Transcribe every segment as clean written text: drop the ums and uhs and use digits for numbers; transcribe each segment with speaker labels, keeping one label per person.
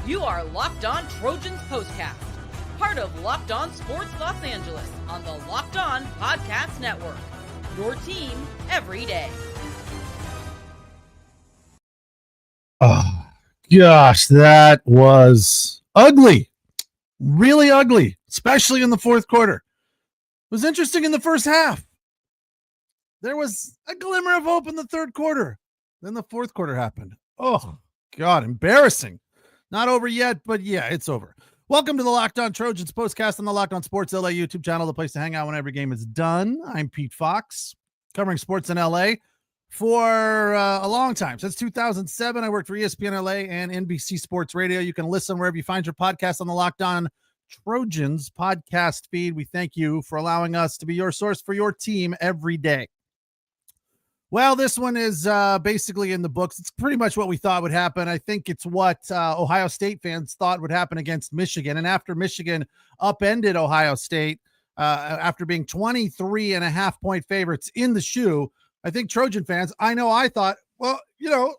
Speaker 1: You are Locked On Trojans Postcast, part of Locked On Sports Los Angeles on the Locked On Podcast Network. Your team every day.
Speaker 2: Oh, gosh, that was ugly. Really ugly, especially in the fourth quarter. It was interesting in the first half. There was a glimmer of hope in the third quarter. Then the fourth quarter happened. Oh, God, embarrassing. Not over yet, but yeah, it's over. Welcome to the Locked On Trojans Postcast on the Locked On Sports LA YouTube channel, the place to hang out when every game is done. I'm Pete Fox, covering sports in LA for a long time. Since 2007, I worked for ESPN LA and NBC Sports Radio. You can listen wherever you find your podcast on the Locked On Trojans podcast feed. We thank you for allowing us to be your source for your team every day. Well, this one is basically in the books. It's pretty much what we thought would happen. I think it's what Ohio State fans thought would happen against Michigan. And after Michigan upended Ohio State, after being 23.5-point favorites in the shoe, I think Trojan fans, I thought, well,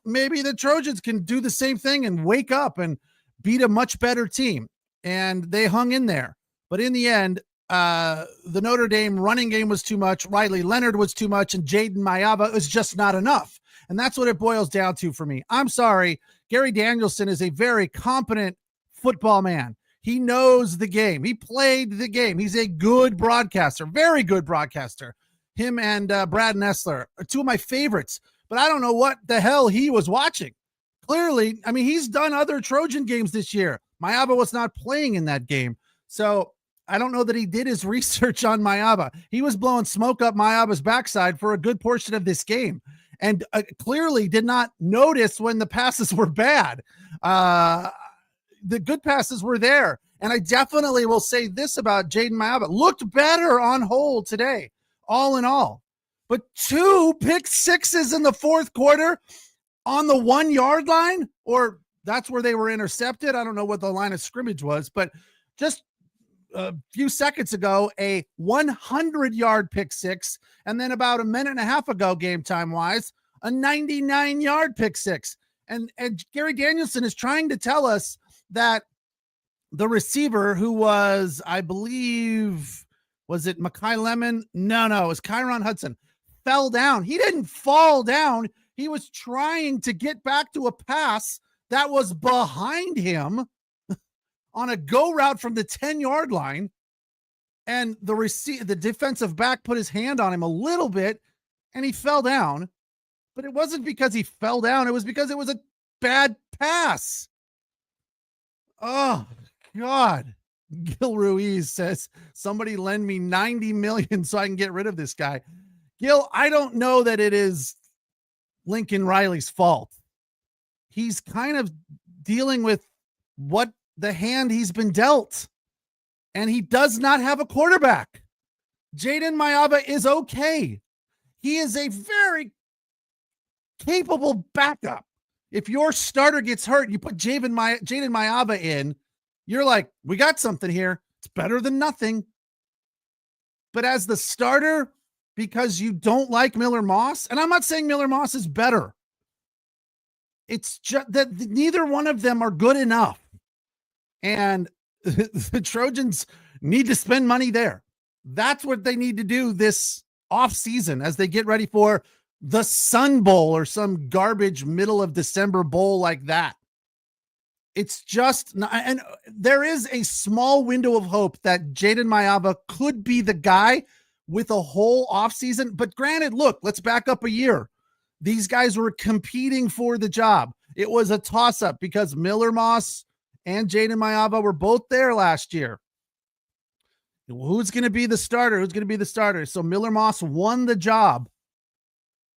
Speaker 2: maybe the Trojans can do the same thing and wake up and beat a much better team. And they hung in there. But in the end, the Notre Dame running game was too much. Riley Leonard was too much. And Jayden Maiava was just not enough. And that's what it boils down to for me. I'm sorry. Gary Danielson is a very competent football man. He knows the game. He played the game. He's a good broadcaster, very good broadcaster. Him and Brad Nessler are two of my favorites. But I don't know what the hell he was watching. Clearly, he's done other Trojan games this year. Maiava was not playing in that game. So I don't know that he did his research on Maiava. He was blowing smoke up Maiava's backside for a good portion of this game and clearly did not notice when the passes were bad. The good passes were there. And I definitely will say this about Jayden Maiava. Looked better on hold today, all in all. But 2 pick sixes in the fourth quarter on the 1 yard line, or that's where they were intercepted. I don't know what the line of scrimmage was, but just a few seconds ago, a 100-yard pick six, and then about a minute and a half ago, game time wise, a 99-yard pick six. And Gary Danielson is trying to tell us that the receiver who was, I believe, was it Mekhi Lemon? No, it was Kyron Hudson, fell down. He didn't fall down. He was trying to get back to a pass that was behind him on a go route from the 10-yard line, and the defensive back put his hand on him a little bit, and he fell down. But it wasn't because he fell down. It was because it was a bad pass. Oh, God. Gil Ruiz says, somebody lend me $90 million so I can get rid of this guy. Gil, I don't know that it is Lincoln Riley's fault. He's kind of dealing with what the hand he's been dealt, and he does not have a quarterback. Jayden Maiava is okay. He is a very capable backup. If your starter gets hurt, you put Jayden Maiava in, you're like, we got something here. It's better than nothing. But as the starter, because you don't like Miller Moss, and I'm not saying Miller Moss is better, it's just that neither one of them are good enough. And the Trojans need to spend money there. That's what they need to do this offseason as they get ready for the Sun Bowl or some garbage middle of December bowl like that. It's just not, and there is a small window of hope that Jayden Maiava could be the guy with a whole offseason. But granted, look, let's back up a year. These guys were competing for the job. It was a toss-up because Miller Moss and Jayden Maiava were both there last year. Who's going to be the starter? So Miller Moss won the job.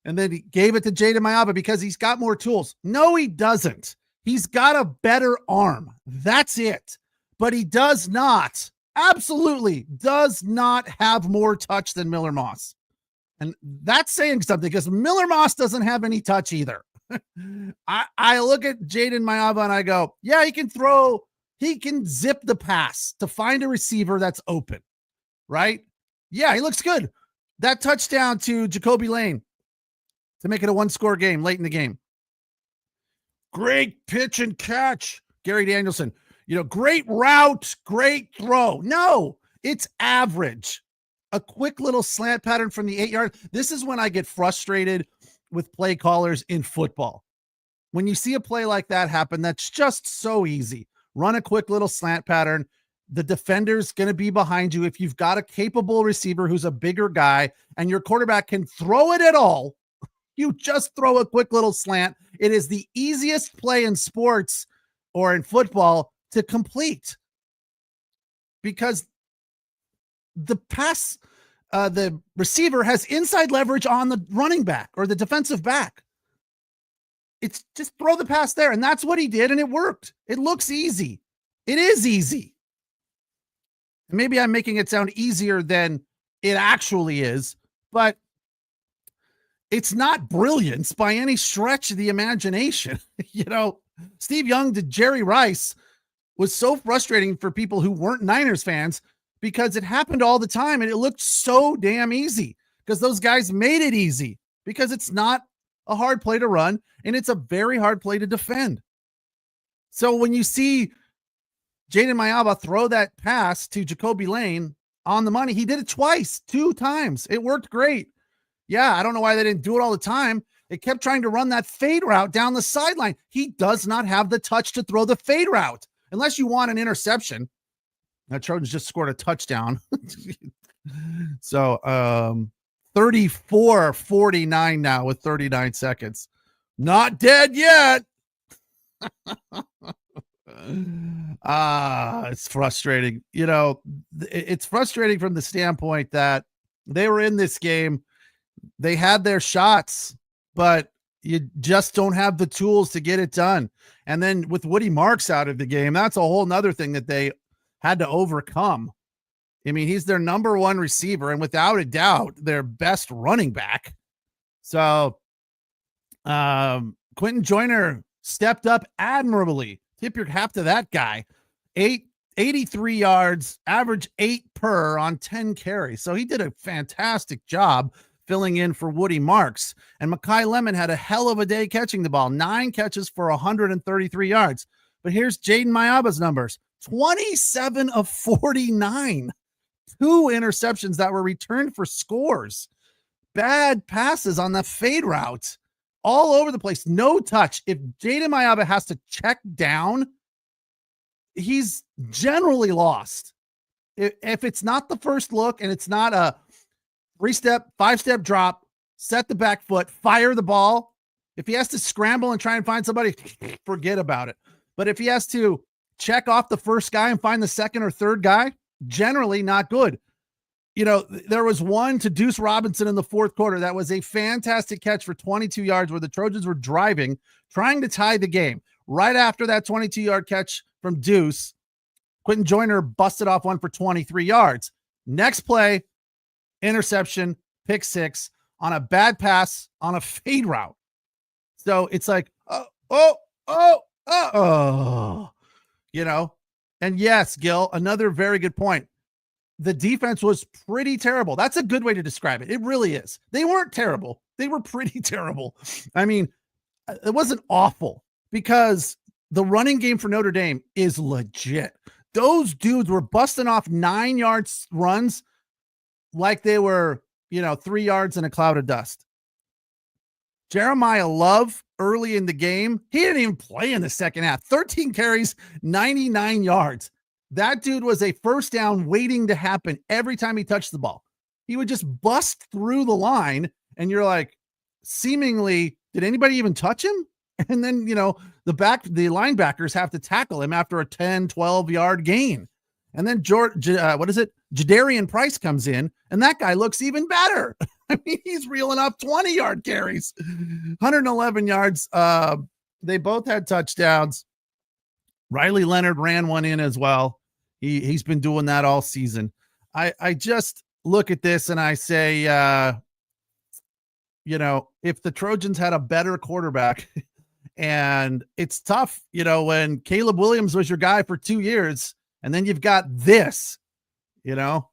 Speaker 2: And then he gave it to Jayden Maiava because he's got more tools. No, he doesn't. He's got a better arm. That's it. But he does not, absolutely does not have more touch than Miller Moss. And that's saying something because Miller Moss doesn't have any touch either. I look at Jayden Maiava and I go, yeah, he can throw, he can zip the pass to find a receiver that's open, right? Yeah, he looks good. That touchdown to Jacoby Lane to make it a one-score game late in the game. Great pitch and catch. Gary Danielson, great route, great throw. No, it's average. A quick little slant pattern from the 8-yard. This is when I get frustrated with play callers in football. When you see a play like that happen, that's just so easy. Run a quick little slant pattern. The defender's going to be behind you. If you've got a capable receiver who's a bigger guy and your quarterback can throw it at all, you just throw a quick little slant. It is the easiest play in sports or in football to complete because the receiver has inside leverage on the running back or the defensive back. It's just throw the pass there. And that's what he did. And it worked. It looks easy. It is easy. And maybe I'm making it sound easier than it actually is, but it's not brilliance by any stretch of the imagination. Steve Young to Jerry Rice was so frustrating for people who weren't Niners fans because it happened all the time and it looked so damn easy because those guys made it easy because it's not a hard play to run and it's a very hard play to defend. So when you see Jayden Maiava throw that pass to Jacoby Lane on the money, he did it twice, 2 times. It worked great. Yeah, I don't know why they didn't do it all the time. They kept trying to run that fade route down the sideline. He does not have the touch to throw the fade route unless you want an interception. Now, Trojans just scored a touchdown. So 34-49 now with 39 seconds. Not dead yet. It's frustrating. It's frustrating from the standpoint that they were in this game. They had their shots, but you just don't have the tools to get it done. And then with Woody Marks out of the game, that's a whole nother thing that they had to overcome. I mean, he's their number 1 receiver and without a doubt, their best running back. So Quentin Joyner stepped up admirably. Tip your hat to that guy. 83 yards, average 8 per on 10 carries. So he did a fantastic job filling in for Woody Marks. And Mekhi Lemon had a hell of a day catching the ball. 9 catches for 133 yards. But here's Jayden Maiava's numbers. 27 of 49. 2 interceptions that were returned for scores. Bad passes on the fade route. All over the place. No touch. If Jayden Maiava has to check down, he's generally lost. If it's not the first look and it's not a 3-step, 5-step drop, set the back foot, fire the ball. If he has to scramble and try and find somebody, forget about it. But if he has to check off the first guy and find the second or third guy, generally not good. There was one to Deuce Robinson in the 4th quarter. That was a fantastic catch for 22 yards where the Trojans were driving, trying to tie the game. Right after that 22-yard catch from Deuce, Quentin Joyner busted off one for 23 yards. Next play, interception, pick 6 on a bad pass on a fade route. So it's like, and yes, Gil, another very good point. The defense was pretty terrible. That's a good way to describe it. It really is. They weren't terrible. They were pretty terrible. I mean, it wasn't awful because the running game for Notre Dame is legit. Those dudes were busting off 9-yard runs like they were, 3 yards in a cloud of dust. Jeremiah Love early in the game, he didn't even play in the second half. 13 carries, 99 yards. That dude was a first down waiting to happen every time he touched the ball. He would just bust through the line, and you're like, seemingly, did anybody even touch him? And then, the linebackers have to tackle him after a 10, 12-yard gain. And then Jadarian Price comes in, and that guy looks even better. I mean, he's reeling up 20-yard carries, 111 yards. They both had touchdowns. Riley Leonard ran one in as well. He's been doing that all season. I just look at this and I say, if the Trojans had a better quarterback, and it's tough, when Caleb Williams was your guy for 2 years, and then you've got this, Caleb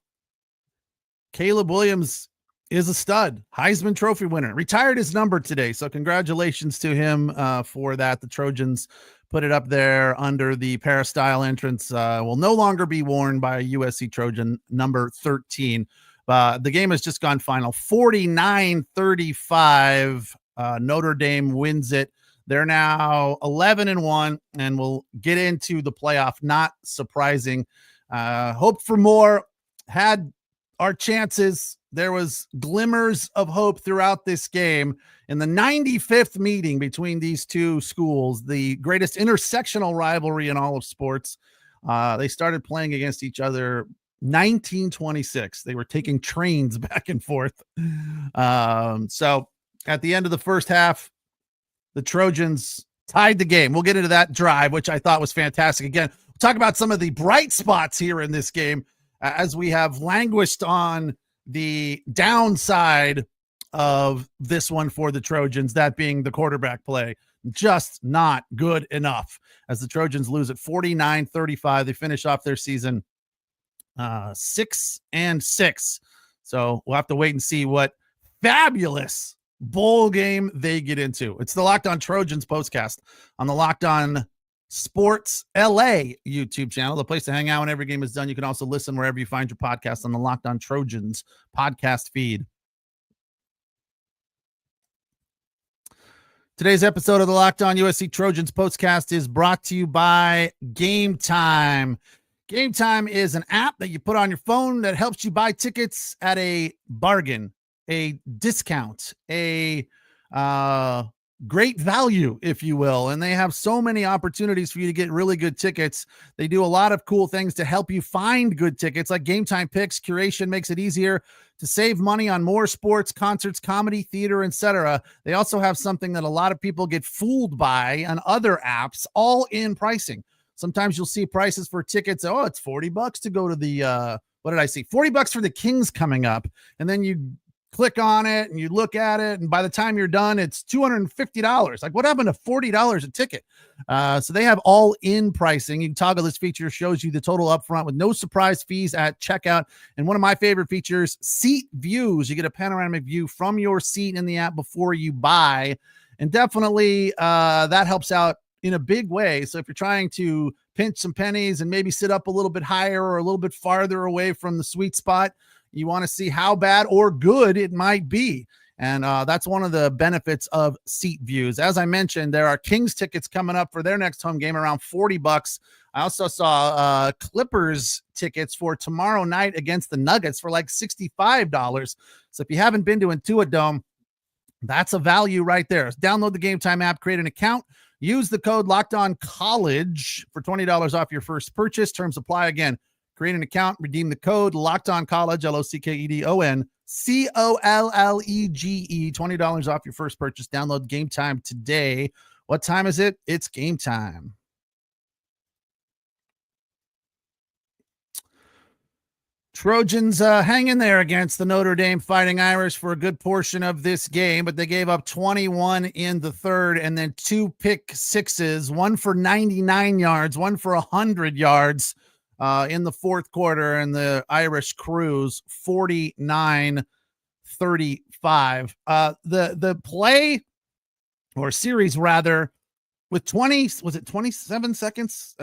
Speaker 2: Williams is a stud, Heisman Trophy winner, retired his number today. So congratulations to him for that. The Trojans put it up there under the peristyle entrance. Will no longer be worn by a USC Trojan, number 13. The game has just gone final 49-35. Notre Dame wins it. They're now 11-1 and will get into the playoff. Not surprising. Hope for more. Had our chances. There was glimmers of hope throughout this game. In the 95th meeting between these two schools, the greatest intersectional rivalry in all of sports, they started playing against each other 1926. They were taking trains back and forth. So at the end of the first half, the Trojans tied the game. We'll get into that drive, which I thought was fantastic. Again, we'll talk about some of the bright spots here in this game as we have languished on the downside of this one for the Trojans, that being the quarterback play. Just not good enough as the Trojans lose at 49-35. They finish off their season 6-6. So we'll have to wait and see what fabulous bowl game they get into. It's the Locked On Trojans postcast on the Locked On Sports LA YouTube channel, the place to hang out when every game is done. You can also listen wherever you find your podcast on the Locked On Trojans podcast feed. Today's episode of the Locked On USC Trojans postcast is brought to you by Gametime. Gametime is an app that you put on your phone that helps you buy tickets at a bargain, a discount, a great value, if you will. And they have so many opportunities for you to get really good tickets. They do a lot of cool things to help you find good tickets, like Game Time Picks. Curation makes it easier to save money on more sports, concerts, comedy, theater, etc. They also have something that a lot of people get fooled by on other apps, all in pricing. Sometimes you'll see prices for tickets. Oh, it's $40 to go to the, what did I see? $40 for the Kings coming up. And then you click on it and you look at it, and by the time you're done, it's $250. Like, what happened to $40 a ticket? So they have all in pricing. You can toggle this feature, shows you the total upfront with no surprise fees at checkout. And one of my favorite features, seat views. You get a panoramic view from your seat in the app before you buy. And definitely that helps out in a big way. So if you're trying to pinch some pennies and maybe sit up a little bit higher or a little bit farther away from the sweet spot, you want to see how bad or good it might be. And that's one of the benefits of seat views. As I mentioned, there are Kings tickets coming up for their next home game around $40. I also saw Clippers tickets for tomorrow night against the Nuggets for like $65. So if you haven't been to Intuit Dome, that's a value right there. Download the Game Time app, create an account, use the code LOCKEDONCOLLEGE for $20 off your first purchase. Terms apply. Again, create an account, redeem the code LOCKEDONCOLLEGE, LOCKEDON COLLEGE, $20 off your first purchase. Download Game Time today. What time is it? It's game time. Trojans hang in there against the Notre Dame Fighting Irish for a good portion of this game, but they gave up 21 in the third and then 2 pick sixes, one for 99 yards, one for 100 yards in the fourth quarter, and the Irish cruise 49-35. The play or series rather with 27 seconds?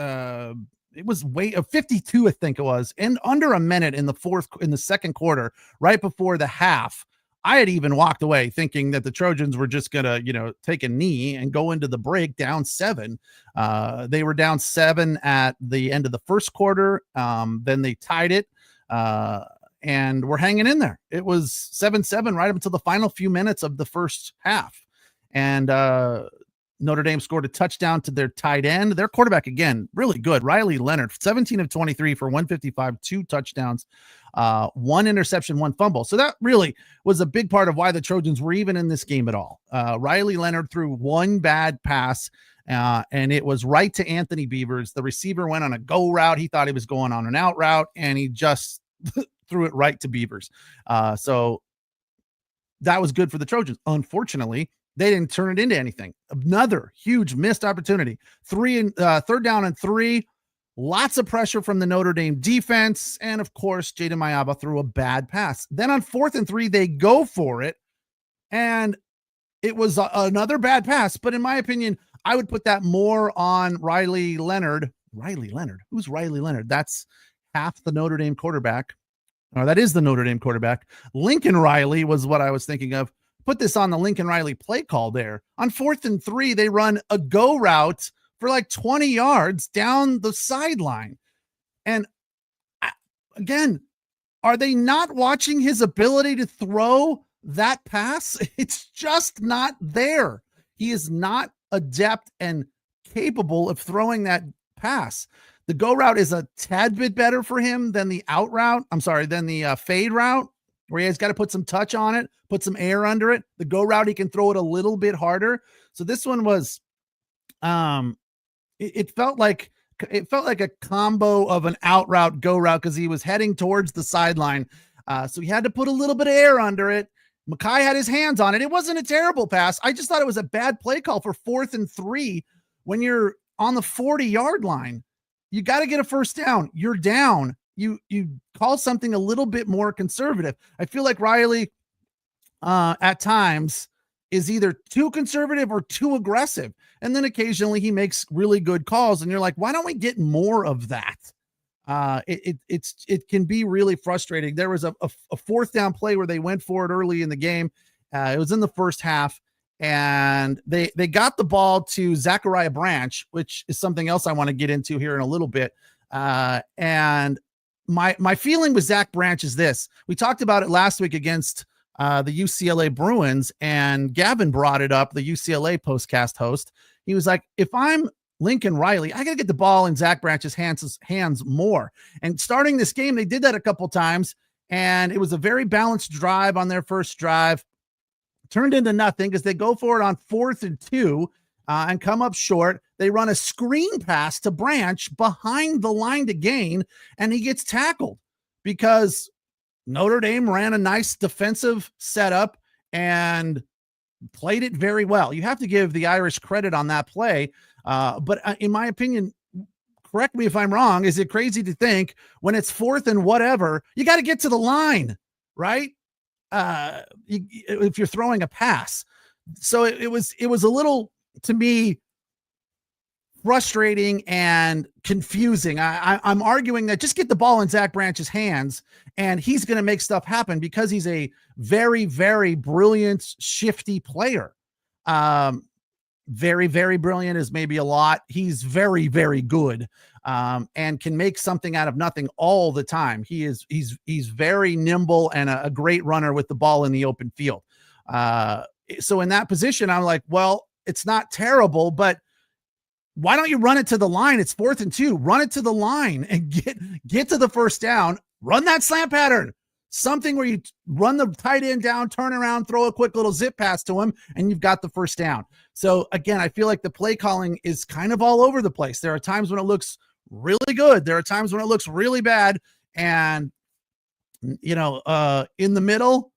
Speaker 2: It was 52, I think it was, and under a minute in the second quarter, right before the half. I had even walked away thinking that the Trojans were just gonna, take a knee and go into the break down 7. They were down 7 at the end of the first quarter. Then they tied it, and we're hanging in there. It was 7-7 right up until the final few minutes of the first half, and Notre Dame scored a touchdown to their tight end. Their quarterback, again, really good. Riley Leonard, 17 of 23 for 155, 2 touchdowns, 1 interception, 1 fumble. So that really was a big part of why the Trojans were even in this game at all. Riley Leonard threw 1 bad pass, and it was right to Anthony Beavers. The receiver went on a go route. He thought he was going on an out route, and he just threw it right to Beavers. So that was good for the Trojans. Unfortunately, they didn't turn it into anything. Another huge missed opportunity. Third down and 3. Lots of pressure from the Notre Dame defense. And of course, Jayden Maiava threw a bad pass. Then on 4th and 3, they go for it. And it was another bad pass. But in my opinion, I would put that more on Riley Leonard. Riley Leonard? Who's Riley Leonard? That's half the Notre Dame quarterback. Or that is the Notre Dame quarterback. Lincoln Riley was what I was thinking of. Put this on the Lincoln Riley play call there. On 4th and 3, they run a go route for like 20 yards down the sideline. And again, are they not watching his ability to throw that pass? It's just not there. He is not adept and capable of throwing that pass. The go route is a tad bit better for him than the out route. Than the fade route, where he has got to put some touch on it, put some air under it. The go route, he can throw it a little bit harder. So this one was, it felt like a combo of an out route, go route, because he was heading towards the sideline. So he had to put a little bit of air under it. Mackay had his hands on it. It wasn't a terrible pass. I just thought it was a bad play call for 4th and 3 when you're on the 40-yard line. You got to get a first down. You're down. You call something a little bit more conservative. I feel like Riley at times is either too conservative or too aggressive. And then occasionally he makes really good calls. And you're like, why don't we get more of that? It can be really frustrating. There was a 4th down play where they went for it early in the game. It was in the first half. And they got the ball to Zachariah Branch, which is something else I want to get into here in a little bit. And my feeling with Zach Branch is this. We talked about it last week against the UCLA Bruins, and Gavin brought it up, the UCLA postcast host. He was like, if I'm Lincoln Riley, I got to get the ball in Zach Branch's hands more. And starting this game, they did that a couple times, and it was a very balanced drive on their first drive. Turned into nothing because they go for it on 4th and 2 and come up short. They run a screen pass to Branch behind the line to gain, and he gets tackled because Notre Dame ran a nice defensive setup and played it very well. You have to give the Irish credit on that play. But in my opinion, correct me if I'm wrong, is it crazy to think when it's 4th and whatever, you got to get to the line, right? If you're throwing a pass. So it was a little, to me, frustrating and confusing. I'm arguing that just get the ball in Zach Branch's hands and he's going to make stuff happen because he's a very, very brilliant, shifty player. Very, very brilliant is maybe a lot. He's very, very good. And can make something out of nothing all the time. He's very nimble and a great runner with the ball in the open field. So in that position, I'm like, well, it's not terrible, but why don't you run it to the line? It's 4th and 2. Run it to the line and get to the first down. Run that slant pattern. Something where you run the tight end down, turn around, throw a quick little zip pass to him, and you've got the first down. So again, I feel like the play calling is kind of all over the place. There are times when it looks really good. There are times when it looks really bad. And, in the middle,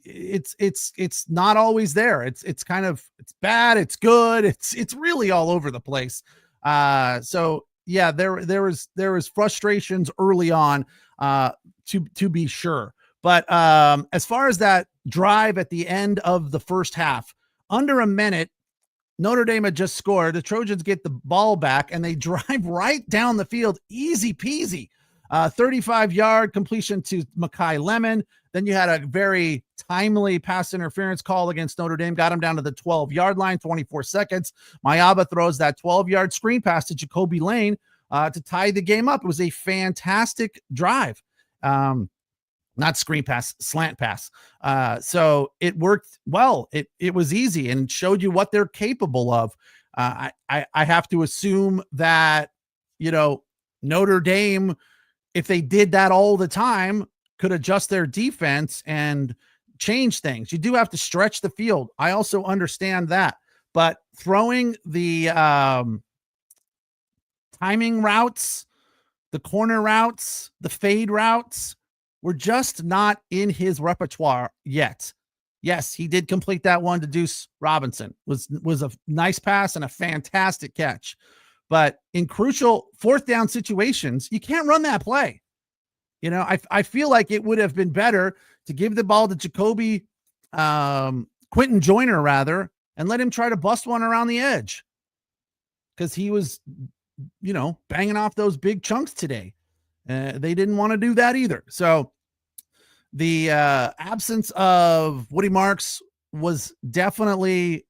Speaker 2: it's not always there. It's kind of, it's bad. It's good. It's really all over the place. So yeah, there was frustrations early on, to be sure. But, as far as that drive at the end of the first half, under a minute, Notre Dame had just scored. The Trojans get the ball back and they drive right down the field. Easy peasy. 35-yard completion to Mackay Lemon. Then you had a very timely pass interference call against Notre Dame. Got him down to the 12-yard line, 24 seconds. Maiava throws that 12-yard screen pass to Jacoby Lane to tie the game up. It was a fantastic drive. Not screen pass, slant pass. So it worked well. It was easy and showed you what they're capable of. I have to assume that, Notre Dame, if they did that all the time, could adjust their defense and change things. You do have to stretch the field. I also understand that, but throwing the timing routes, the corner routes, the fade routes, we're just not in his repertoire yet. Yes, he did complete that one to Deuce Robinson. Was a nice pass and a fantastic catch. But in crucial 4th down situations, you can't run that play. I feel like it would have been better to give the ball to Quentin Joyner rather, and let him try to bust one around the edge. because he was, banging off those big chunks today. They didn't want to do that either. So the absence of Woody Marks was definitely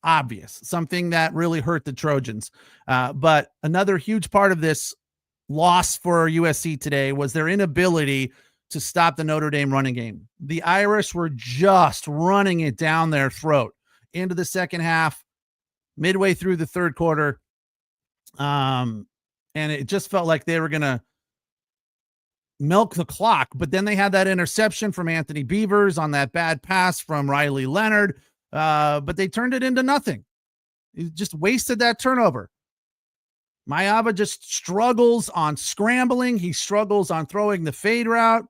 Speaker 2: obvious, something that really hurt the Trojans. But another huge part of this loss for USC today was their inability to stop the Notre Dame running game. The Irish were just running it down their throat into the second half, midway through the third quarter. And it just felt like they were going to milk the clock. But then they had that interception from Anthony Beavers on that bad pass from Riley Leonard. But they turned it into nothing. He just wasted that turnover. Maiava just struggles on scrambling. He struggles on throwing the fade route.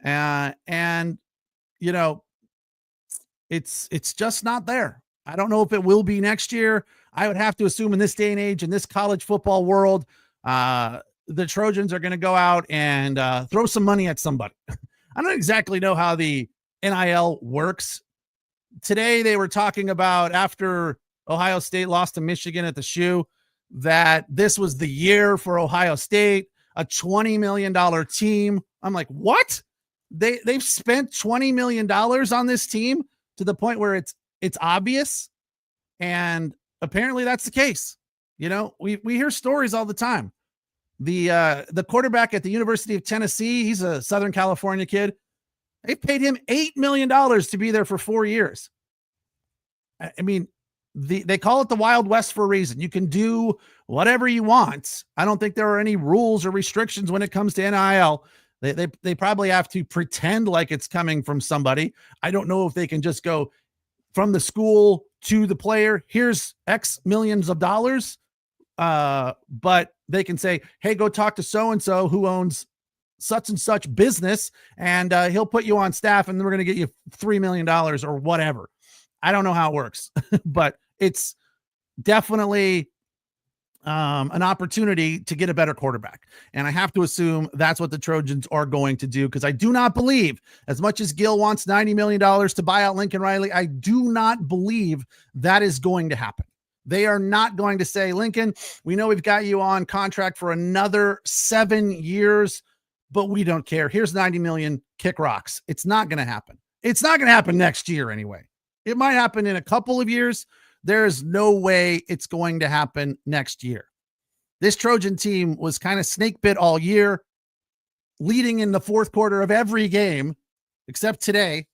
Speaker 2: And it's just not there. I don't know if it will be next year. I would have to assume in this day and age, in this college football world, the Trojans are going to go out and throw some money at somebody. I don't exactly know how the NIL works. Today, they were talking about, after Ohio State lost to Michigan at the Shoe, that this was the year for Ohio State, a $20 million team. I'm like, what? They've spent $20 million on this team to the point where it's obvious. And apparently that's the case. We hear stories all the time. The quarterback at the University of Tennessee, he's a Southern California kid. They paid him $8 million to be there for 4 years. I mean, they call it the Wild West for a reason. You can do whatever you want. I don't think there are any rules or restrictions when it comes to NIL. They probably have to pretend like it's coming from somebody. I don't know if they can just go from the school to the player, here's X millions of dollars. But they can say, hey, go talk to so-and-so who owns such and such business, and he'll put you on staff, and then we're going to get you $3 million or whatever. I don't know how it works, but it's definitely an opportunity to get a better quarterback. And I have to assume that's what the Trojans are going to do, because I do not believe, as much as Gil wants $90 million to buy out Lincoln Riley, I do not believe that is going to happen. They are not going to say, Lincoln, we know we've got you on contract for another 7 years, but we don't care. Here's 90 million, kick rocks. It's not going to happen. It's not going to happen next year anyway. It might happen in a couple of years. There's no way it's going to happen next year. This Trojan team was kind of snake bit all year, leading in the fourth quarter of every game except today,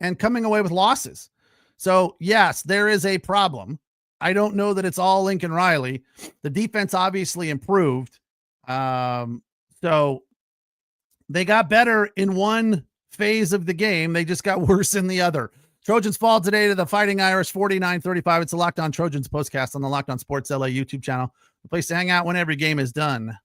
Speaker 2: and coming away with losses. So yes, there is a problem. I don't know that it's all Lincoln Riley. The defense obviously improved. So they got better in one phase of the game. They just got worse in the other. Trojans fall today to the Fighting Irish 49-35. It's a Locked On Trojans postcast on the Locked On Sports LA YouTube channel. The place to hang out when every game is done.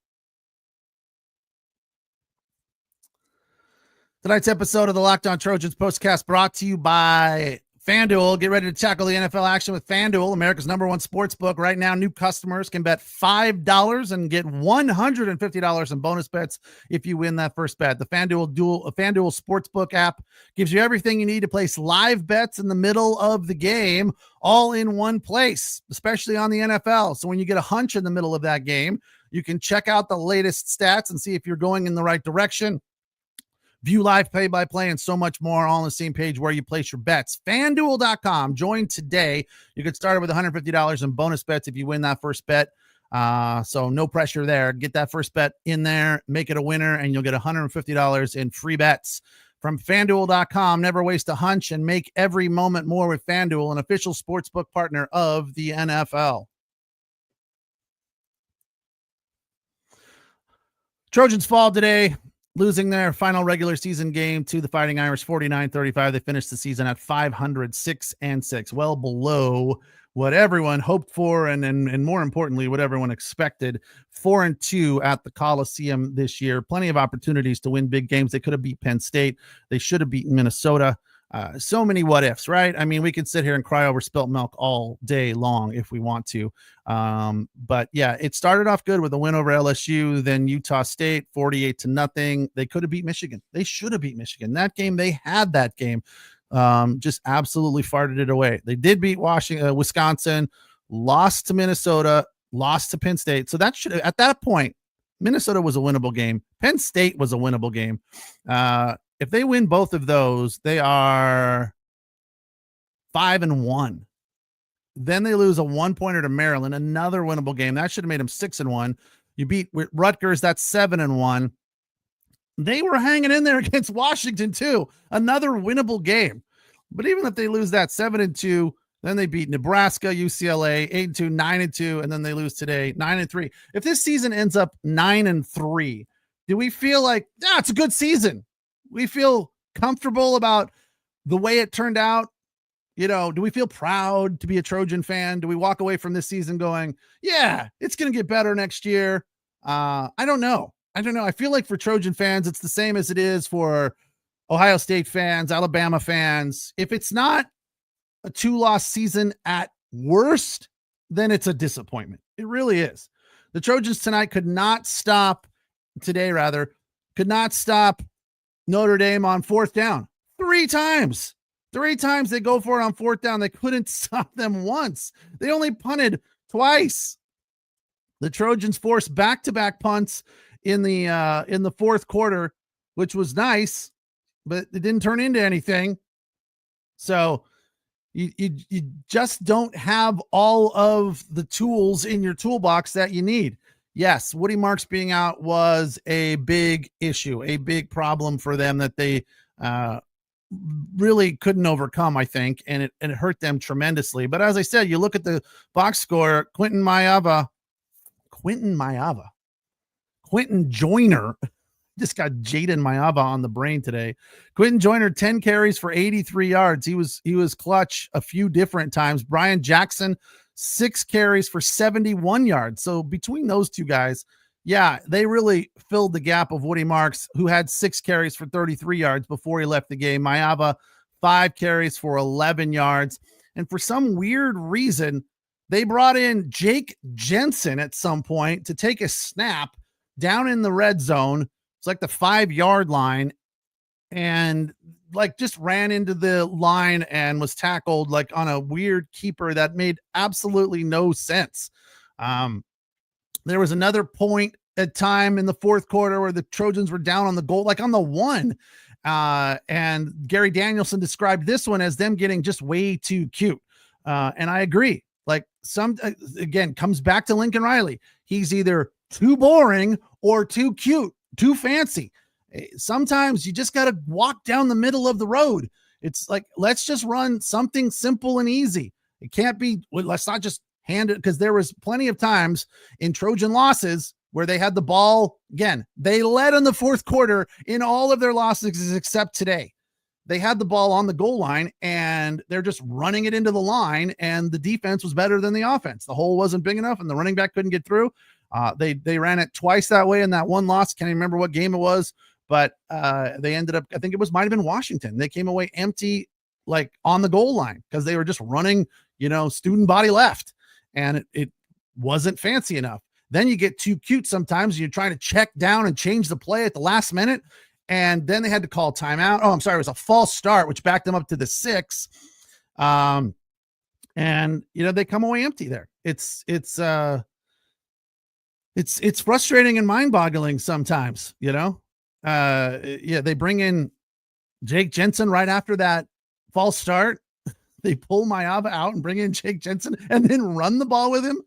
Speaker 2: Tonight's episode of the Locked On Trojans postcast brought to you by FanDuel. Get ready to tackle the NFL action with FanDuel, America's #1 sports book. Right now, new customers can bet $5 and get $150 in bonus bets if you win that first bet. The FanDuel Sportsbook app gives you everything you need to place live bets in the middle of the game, all in one place, especially on the NFL. So when you get a hunch in the middle of that game, you can check out the latest stats and see if you're going in the right direction. View live play-by-play and so much more, all on the same page where you place your bets. FanDuel.com. Join today. You get started with $150 in bonus bets if you win that first bet. So no pressure there. Get that first bet in there, make it a winner, and you'll get $150 in free bets. From FanDuel.com, never waste a hunch and make every moment more with FanDuel, an official sportsbook partner of the NFL. Trojans fall today, losing their final regular season game to the Fighting Irish 49-35. They finished the season at 500-6-6, well below what everyone hoped for and more importantly, what everyone expected. 4-2 at the Coliseum this year. Plenty of opportunities to win big games. They could have beat Penn State. They should have beaten Minnesota. So many what ifs, right? I mean, we could sit here and cry over spilt milk all day long if we want to. But yeah, it started off good with a win over LSU, then Utah State 48-0. They could have beat Michigan. They should have beat Michigan. That game, they had that game. Just absolutely farted it away. They did beat Wisconsin, lost to Minnesota, lost to Penn State. So that should, at that point, Minnesota was a winnable game. Penn State was a winnable game. If they win both of those, they are 5-1. Then they lose a 1-pointer to Maryland, another winnable game. That should have made them 6-1. You beat Rutgers, that's 7-1. They were hanging in there against Washington too, another winnable game. But even if they lose that 7-2, then they beat Nebraska, UCLA, 8-2, 9-2, and then they lose today, 9-3. If this season ends up 9-3, do we feel like, it's a good season? We feel comfortable about the way it turned out? Do we feel proud to be a Trojan fan? Do we walk away from this season going, yeah, it's going to get better next year? I don't know. I feel like for Trojan fans, it's the same as it is for Ohio State fans, Alabama fans. If it's not a 2-loss season at worst, then it's a disappointment. It really is. The Trojans tonight could not stop Notre Dame on fourth down. 3 times. 3 times they go for it on fourth down. They couldn't stop them once. They only punted twice. The Trojans forced back-to-back punts in the fourth quarter, which was nice, but it didn't turn into anything. So you just don't have all of the tools in your toolbox that you need. Yes, Woody Marks being out was a big issue, a big problem for them that they really couldn't overcome, I think, and it hurt them tremendously. But as I said, you look at the box score, Quentin Joyner, just got Jayden Maiava on the brain today. Quentin Joyner, 10 carries for 83 yards. He was clutch a few different times. Brian Jackson, 6 carries for 71 yards. So between those two guys, they really filled the gap of Woody Marks, who had 6 carries for 33 yards before he left the game. Maiava, 5 carries for 11 yards. And for some weird reason, they brought in Jake Jensen at some point to take a snap down in the red zone. It's like the 5-yard line, and just ran into the line and was tackled on a weird keeper that made absolutely no sense. There was another point at time in the fourth quarter where the Trojans were down on the goal, on the 1. And Gary Danielson described this one as them getting just way too cute. And I agree. Again, comes back to Lincoln Riley. He's either too boring or too cute, too fancy. Sometimes you just got to walk down the middle of the road. It's let's just run something simple and easy. It can't be, let's not just hand it, because there was plenty of times in Trojan losses where they had the ball. Again, they led in the fourth quarter in all of their losses except today. They had the ball on the goal line and they're just running it into the line, and the defense was better than the offense. The hole wasn't big enough and the running back couldn't get through. They ran it twice that way in that one loss. Can't even remember what game it was, but they ended up, I think it might have been Washington. They came away empty, on the goal line, because they were just running, student body left, and it wasn't fancy enough. Then you get too cute sometimes. You're trying to check down and change the play at the last minute, and then they had to call timeout. Oh, I'm sorry. It was a false start, which backed them up to the 6. And they come away empty there. It's frustrating and mind-boggling sometimes, they bring in Jake Jensen right after that false start. They pull Maiava out and bring in Jake Jensen and then run the ball with him.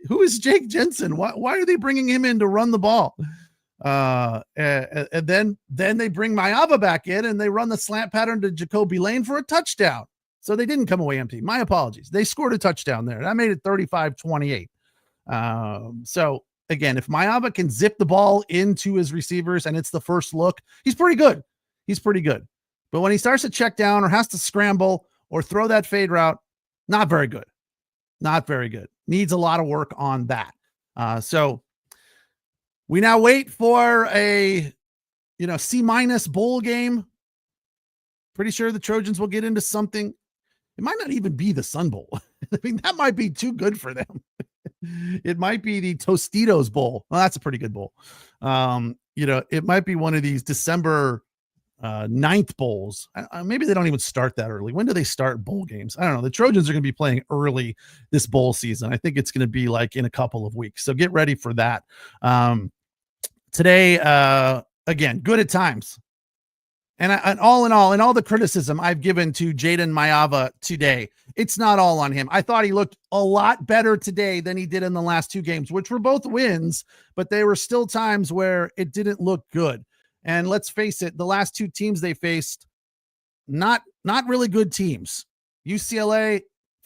Speaker 2: Who is Jake Jensen? Why are they bringing him in to run the ball? And then they bring Maiava back in and they run the slant pattern to Jacoby Lane for a touchdown. So they didn't come away empty. My apologies. They scored a touchdown there. That made it 35-28. So again, if Maiava can zip the ball into his receivers and it's the first look, he's pretty good. But when he starts to check down or has to scramble or throw that fade route, not very good. Needs a lot of work on that. So we now wait for a, C- bowl game. Pretty sure the Trojans will get into something. It might not even be the Sun Bowl. I mean, that might be too good for them. It might be the Tostitos Bowl. Well, that's a pretty good bowl. It might be one of these December ninth bowls. Maybe they don't even start that early. When do they start bowl games? I don't know. The Trojans are going to be playing early this bowl season. I think it's going to be like in a couple of weeks. So get ready for that. Today, again, good at times. And all in all the criticism I've given to Jayden Maiava today, it's not all on him. I thought he looked a lot better today than he did in the last two games, which were both wins, but they were still times where it didn't look good. And let's face it, the last two teams they faced, not really good teams. UCLA,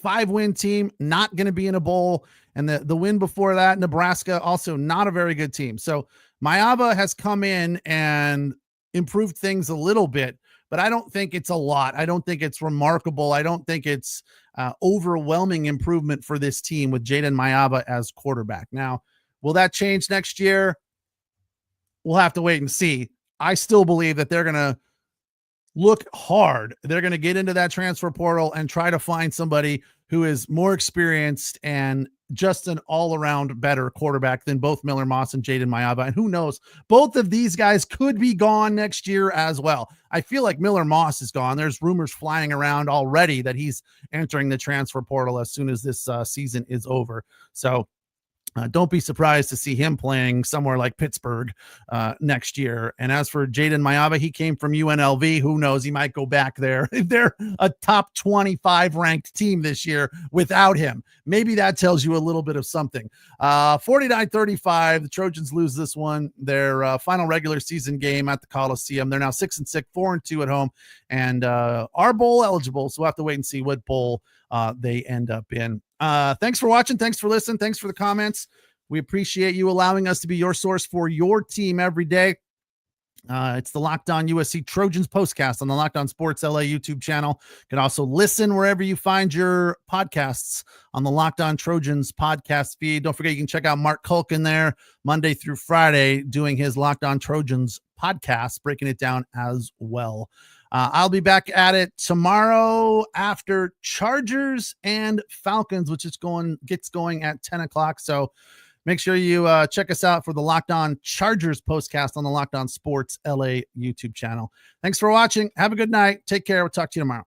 Speaker 2: 5-win team, not going to be in a bowl. And the win before that, Nebraska, also not a very good team. So Maiava has come in and improved things a little bit, but I don't think it's a lot. I don't think it's remarkable. I don't think it's overwhelming improvement for this team with Jayden Maiava as quarterback. Now, will that change next year? We'll have to wait and see. I still believe that they're going to look hard. They're going to get into that transfer portal and try to find somebody who is more experienced and just an all-around better quarterback than both Miller Moss and Jayden Maiava. And who knows, both of these guys could be gone next year as well. I feel like Miller Moss is gone. There's rumors flying around already that he's entering the transfer portal as soon as this season is over. So don't be surprised to see him playing somewhere like Pittsburgh next year. And as for Jayden Maiava, he came from UNLV. Who knows? He might go back there. They're a top 25 ranked team this year without him. Maybe that tells you a little bit of something. 49-35. The Trojans lose this one. Their final regular season game at the Coliseum. They're now 6-6, 4-2 at home, and are bowl eligible. So we'll have to wait and see what bowl they end up in. Thanks for watching. Thanks for listening. Thanks for the comments. We appreciate you allowing us to be your source for your team every day. It's the Locked On USC Trojans Postcast on the Locked On Sports LA YouTube channel. You can also listen wherever you find your podcasts on the Locked On Trojans podcast feed. Don't forget, you can check out Mark Culkin there Monday through Friday doing his Locked On Trojans podcast, breaking it down as well. I'll be back at it tomorrow after Chargers and Falcons, which gets going at 10 o'clock. So make sure you check us out for the Locked On Chargers postcast on the Locked On Sports LA YouTube channel. Thanks for watching. Have a good night. Take care. We'll talk to you tomorrow.